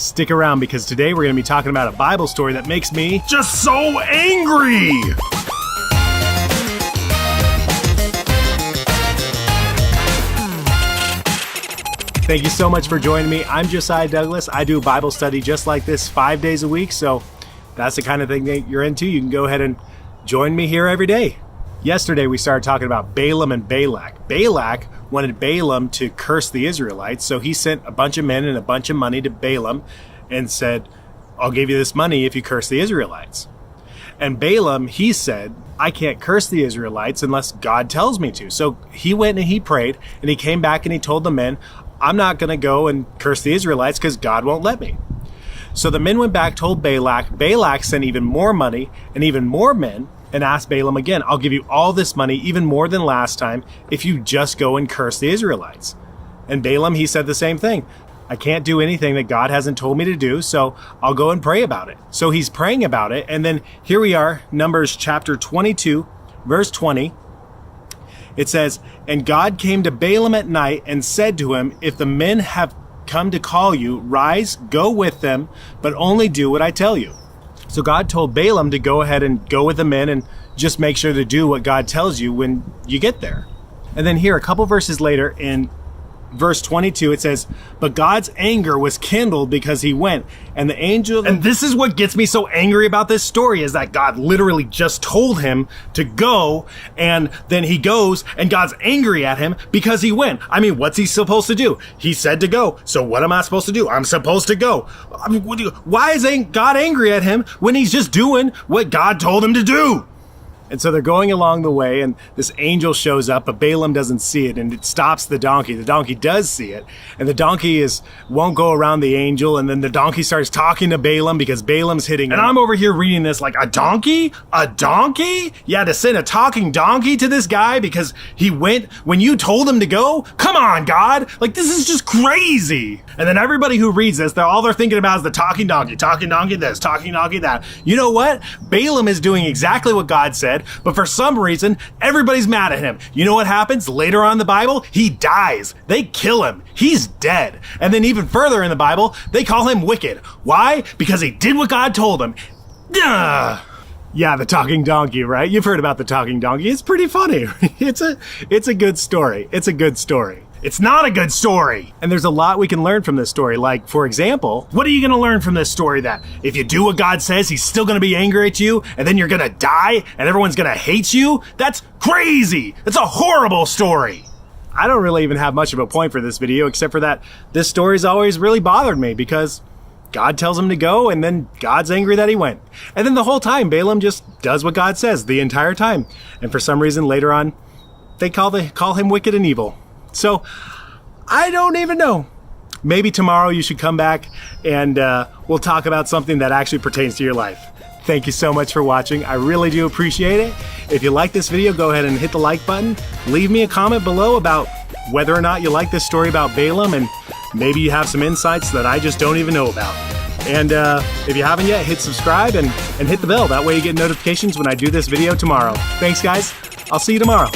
Stick around because today we're going to be talking about a Bible story that makes me just so angry! Thank you so much for joining me. I'm Josiah Douglas. I do Bible study just like this 5 days a week, so that's the kind of thing that you're into. You can go ahead and join me here every day. Yesterday we started talking about Balaam and Balak. Balak wanted Balaam to curse the Israelites, so he sent a bunch of men and a bunch of money to Balaam and said, I'll give you this money if you curse the Israelites. And Balaam, he said, I can't curse the Israelites unless God tells me to. So he went and he prayed, and he came back and he told the men, I'm not going to go and curse the Israelites because God won't let me. So the men went back, told Balak. Balak sent even more money and even more men and asked Balaam again, I'll give you all this money, even more than last time, if you just go and curse the Israelites. And Balaam, he said the same thing. I can't do anything that God hasn't told me to do, so I'll go and pray about it. So he's praying about it, and then here we are, Numbers chapter 22, verse 20. It says, And God came to Balaam at night and said to him, If the men have come to call you, rise, go with them, but only do what I tell you. So God told Balaam to go ahead and go with the men and just make sure to do what God tells you when you get there. And then here, a couple verses later in verse 22, it says, But God's anger was kindled because he went, and the angel... And this is what gets me so angry about this story, is that God literally just told him to go, and then he goes, and God's angry at him because he went. I mean, what's he supposed to do? He said to go, so what am I supposed to do? I'm supposed to go. I mean, why is God angry at him when he's just doing what God told him to do? And so they're going along the way, and this angel shows up, but Balaam doesn't see it, and it stops the donkey. The donkey does see it, and the donkey won't go around the angel, and then the donkey starts talking to Balaam because Balaam's hitting him. And I'm over here reading this like, a donkey? A donkey? Yeah, to send a talking donkey to this guy because he went when you told him to go? Come on, God! Like, this is just crazy! And then everybody who reads this, all they're thinking about is the talking donkey this, talking donkey that. You know what? Balaam is doing exactly what God said, but for some reason, everybody's mad at him. You know what happens later on in the Bible? He dies. They kill him. He's dead. And then even further in the Bible, they call him wicked. Why? Because he did what God told him. Duh! Yeah, the talking donkey, right? You've heard about the talking donkey. It's pretty funny. It's a good story. It's a good story. It's not a good story. And there's a lot we can learn from this story. Like, for example, what are you going to learn from this story? That if you do what God says, he's still going to be angry at you, and then you're going to die, and everyone's going to hate you? That's crazy. That's a horrible story. I don't really even have much of a point for this video, except for that this story's always really bothered me because God tells him to go, and then God's angry that he went. And then the whole time, Balaam just does what God says the entire time. And for some reason, later on, they call him wicked and evil. So, I don't even know. Maybe tomorrow you should come back and we'll talk about something that actually pertains to your life. Thank you so much for watching. I really do appreciate it. If you like this video, go ahead and hit the like button. Leave me a comment below about whether or not you like this story about Balaam, and maybe you have some insights that I just don't even know about. And if you haven't yet, hit subscribe and hit the bell. That way you get notifications when I do this video tomorrow. Thanks, guys. I'll see you tomorrow.